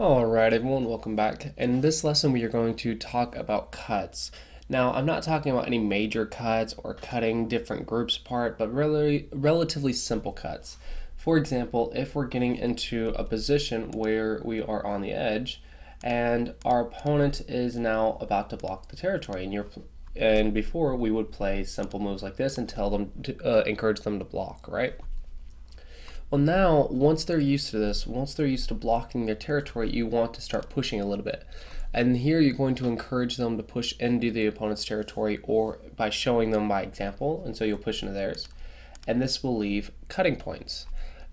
Alright everyone, welcome back. In this lesson we are going to talk about cuts. Now I'm not talking about any major cuts or cutting different groups apart, but really relatively simple cuts. For example, if we're getting into a position where we are on the edge and our opponent is now about to block the territory and before we would play simple moves like this and tell them to encourage them to block, right? Well, now, once they're used to this, once they're used to blocking their territory, you want to start pushing a little bit. And here you're going to encourage them to push into the opponent's territory or by showing them by example, and so you'll push into theirs. And this will leave cutting points.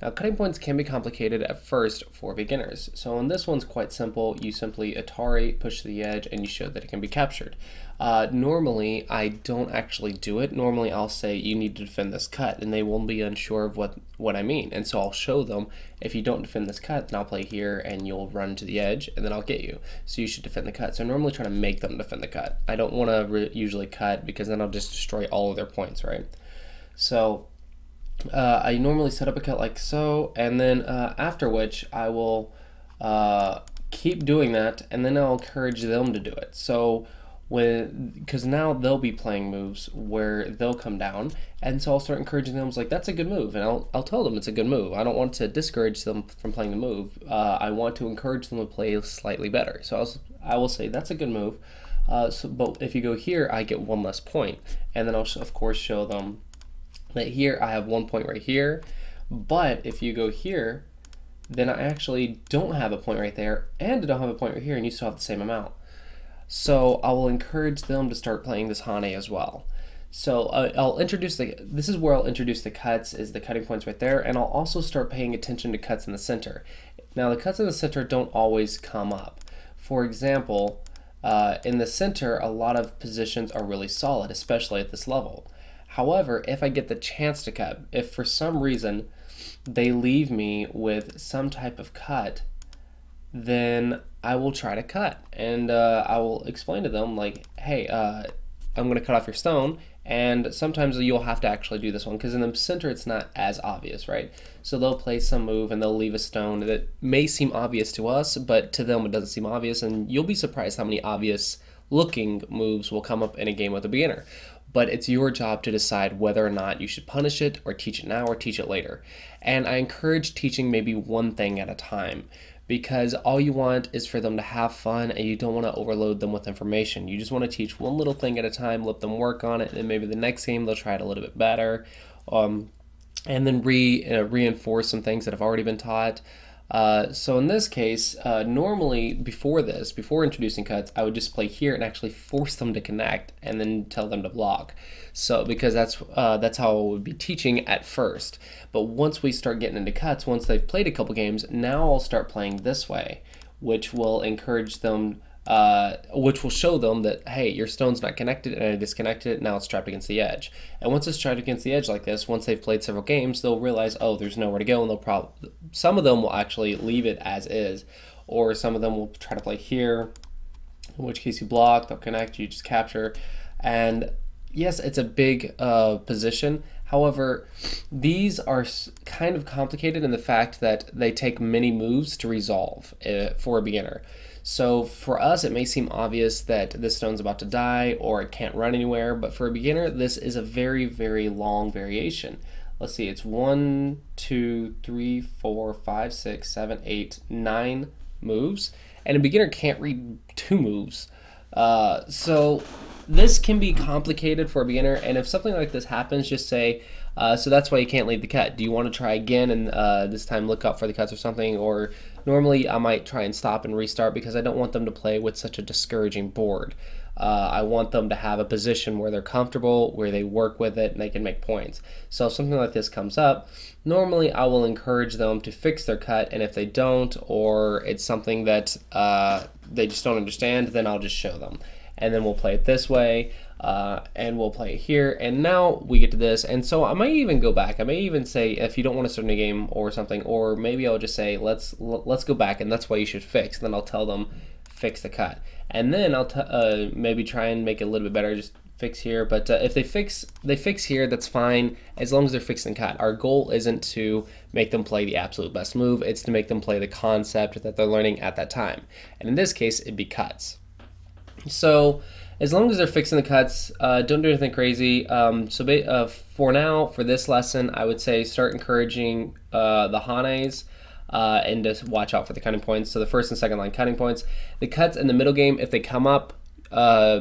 Now, cutting points can be complicated at first for beginners. So on this one's quite simple. You simply Atari, push to the edge, and you show that it can be captured. Normally, I don't actually do it. Normally, I'll say you need to defend this cut, and they will be unsure of what I mean. And so I'll show them, if you don't defend this cut, then I'll play here, and you'll run to the edge, and then I'll get you. So you should defend the cut. So I normally try to make them defend the cut. I don't want to usually cut, because then I'll just destroy all of their points, right? So I normally set up a cut like so, and then after which I will keep doing that, and then I'll encourage them to do it. So because now they'll be playing moves where they'll come down, and so I'll start encouraging them. It's like, that's a good move, and I'll tell them it's a good move. I don't want to discourage them from playing the move. I want to encourage them to play slightly better. So I will say that's a good move. But if you go here, I get one less point, and then I'll of course show them that here I have 1 point right here, but if you go here, then I actually don't have a point right there, and I don't have a point right here, and you still have the same amount. So I will encourage them to start playing this Hane as well. So this is where I'll introduce the cuts, is the cutting points right there, and I'll also start paying attention to cuts in the center. Now the cuts in the center don't always come up. For example, in the center, a lot of positions are really solid, especially at this level. However, if I get the chance to cut, if for some reason they leave me with some type of cut, then I will try to cut, and I will explain to them like, hey, I'm going to cut off your stone, and sometimes you'll have to actually do this one because in the center it's not as obvious, right? So they'll play some move and they'll leave a stone that may seem obvious to us, but to them it doesn't seem obvious, and you'll be surprised how many obvious looking moves will come up in a game with a beginner. But it's your job to decide whether or not you should punish it or teach it now or teach it later. And I encourage teaching maybe one thing at a time, because all you want is for them to have fun, and you don't want to overload them with information. You just want to teach one little thing at a time, let them work on it, and maybe the next game they'll try it a little bit better, and then reinforce some things that have already been taught. So in this case, normally before introducing cuts, I would just play here and actually force them to connect and then tell them to block. So because that's how I would be teaching at first. But once we start getting into cuts, once they've played a couple games, now I'll start playing this way, which will encourage them, which will show them that, hey, your stone's not connected, and I disconnected it, now it's trapped against the edge. And once it's trapped against the edge like this, once they've played several games, they'll realize, oh, there's nowhere to go, and some of them will actually leave it as is, or some of them will try to play here, in which case you block, they'll connect, you just capture. And yes, it's a big position. However, these are kind of complicated in the fact that they take many moves to resolve for a beginner. So for us, it may seem obvious that this stone's about to die or it can't run anywhere, but for a beginner, this is a very, very long variation. Let's see, it's 1, 2, 3, 4, 5, 6, 7, 8, 9 moves, and a beginner can't read 2 moves. So this can be complicated for a beginner, and if something like this happens, just say, so that's why you can't lead the cut. Do you want to try again and this time look up for the cuts or something? Or normally I might try and stop and restart because I don't want them to play with such a discouraging board. I want them to have a position where they're comfortable, where they work with it, and they can make points. So if something like this comes up, normally I will encourage them to fix their cut, and if they don't, or it's something that they just don't understand, then I'll just show them. And then we'll play it this way, and we'll play it here, and now we get to this. And so I may even go back. I may even say, if you don't want to start a game or something, or maybe I'll just say, let's go back, and that's why you should fix. And then I'll tell them, fix the cut. And then I'll maybe try and make it a little bit better. Just fix here, but if they fix here, that's fine, as long as they're fixing cut. Our goal isn't to make them play the absolute best move, it's to make them play the concept that they're learning at that time. And in this case, it'd be cuts. So as long as they're fixing the cuts, don't do anything crazy. For now, for this lesson, I would say start encouraging the Hanes and just watch out for the cutting points. So the first and second line cutting points. The cuts in the middle game, if they come up,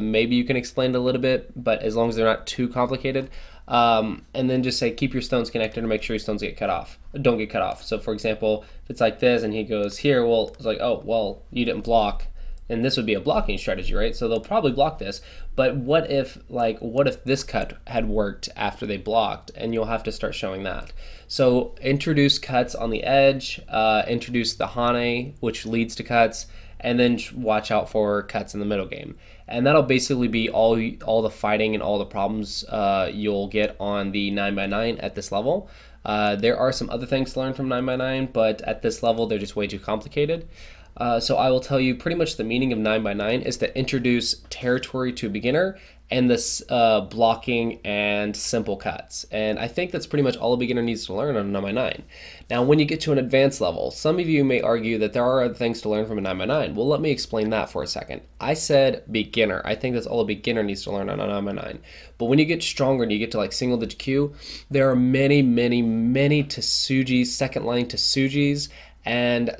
maybe you can explain it a little bit, but as long as they're not too complicated. And then just say keep your stones connected to make sure your stones don't get cut off. So for example, if it's like this and he goes here, well, it's like, oh, well, you didn't block. And this would be a blocking strategy, right? So they'll probably block this. But what if this cut had worked after they blocked? And you'll have to start showing that. So introduce cuts on the edge, introduce the Hane, which leads to cuts, and then watch out for cuts in the middle game. And that'll basically be all the fighting and all the problems you'll get on the 9x9 at this level. There are some other things to learn from 9x9, but at this level, they're just way too complicated. So I will tell you pretty much the meaning of 9x9 is to introduce territory to a beginner and this blocking and simple cuts. And I think that's pretty much all a beginner needs to learn on a 9x9. Now, when you get to an advanced level, some of you may argue that there are other things to learn from a 9x9. Well, let me explain that for a second. I said beginner. I think that's all a beginner needs to learn on a 9x9. But when you get stronger and you get to like single digit Q, there are many Tesujis, second line Tesujis, and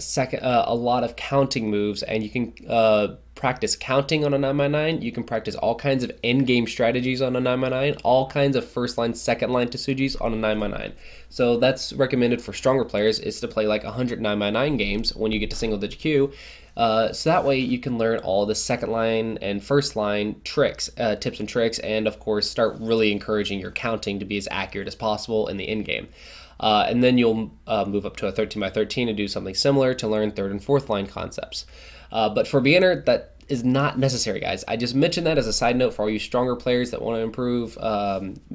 a lot of counting moves, and you can practice counting on a 9x9. You can practice all kinds of end-game strategies on a 9x9, all kinds of first line, second line Tesujis on a 9x9. So that's recommended for stronger players, is to play like 100 9x9 games when you get to single digit Q. So that way you can learn all the second line and first line tricks, tips and tricks, and of course start really encouraging your counting to be as accurate as possible in the end game. And then you'll move up to a 13x13 and do something similar to learn third and fourth line concepts. But for beginner, that is not necessary, guys. I just mentioned that as a side note for all you stronger players that want to improve.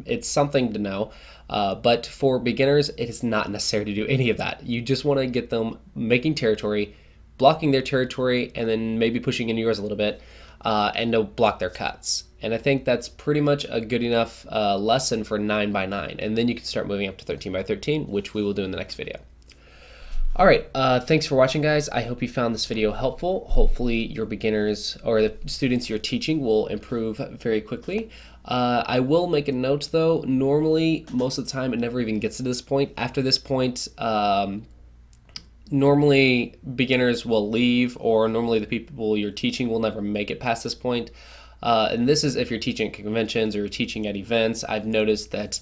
It's something to know. But for beginners, it is not necessary to do any of that. You just want to get them making territory, blocking their territory, and then maybe pushing into yours a little bit, and to block their cuts. And I think that's pretty much a good enough lesson for 9x9. And then you can start moving up to 13x13, which we will do in the next video. All right, thanks for watching, guys. I hope you found this video helpful. Hopefully your beginners or the students you're teaching will improve very quickly. I will make a note, though. Normally, most of the time, it never even gets to this point. After this point, normally beginners will leave, or normally the people you're teaching will never make it past this point. And this is if you're teaching at conventions or you're teaching at events. I've noticed that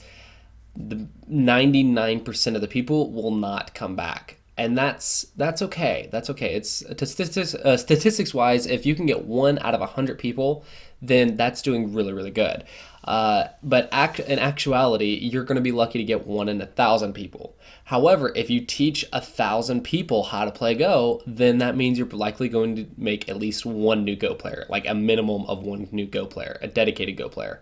the 99% of the people will not come back. And that's okay. That's okay. It's statistics wise, if you can get 1 out of 100 people, then that's doing really good. But in actuality, you're going to be lucky to get 1 in 1,000 people. However, if you teach 1,000 people how to play Go, then that means you're likely going to make at least 1 new Go player, like a minimum of 1 new Go player, a dedicated Go player.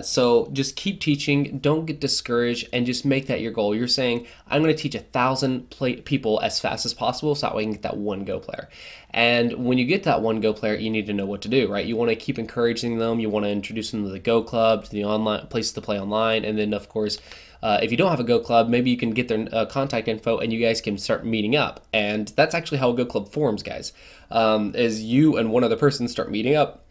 So just keep teaching, don't get discouraged, and just make that your goal. You're saying, I'm going to teach 1,000 people as fast as possible so that way I can get that 1 Go player. And when you get that 1 Go player, you need to know what to do, right? You want to keep encouraging them. You want to introduce them to the Go Club, to the online places to play online. And then, of course, if you don't have a Go Club, maybe you can get their contact info and you guys can start meeting up. And that's actually how a Go Club forms, guys, is you and one other person start meeting up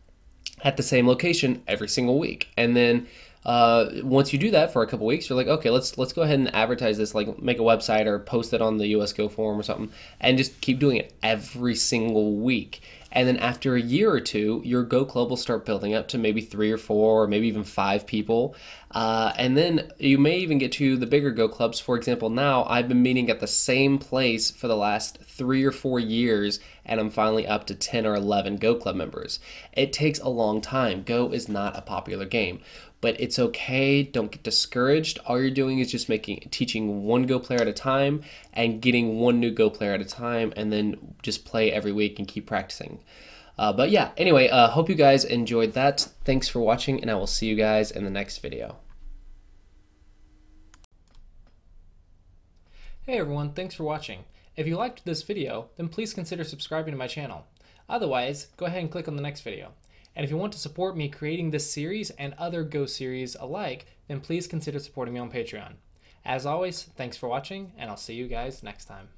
at the same location every single week. And then once you do that for a couple weeks, you're like, okay, let's go ahead and advertise this, like make a website or post it on the US Go forum or something, and just keep doing it every single week. And then after a year or two, your Go Club will start building up to maybe 3 or 4 or maybe even 5 people. And then you may even get to the bigger Go Clubs. For example, now I've been meeting at the same place for the last 3 or 4 years, and I'm finally up to 10 or 11 Go Club members. It takes a long time. Go is not a popular game. But it's okay, don't get discouraged. All you're doing is just teaching 1 Go player at a time and getting 1 new Go player at a time, and then just play every week and keep practicing. But yeah, anyway, hope you guys enjoyed that. Thanks for watching, and I will see you guys in the next video. Hey everyone, thanks for watching. If you liked this video, then please consider subscribing to my channel. Otherwise, go ahead and click on the next video. And if you want to support me creating this series and other Go series alike, then please consider supporting me on Patreon. As always, thanks for watching, and I'll see you guys next time.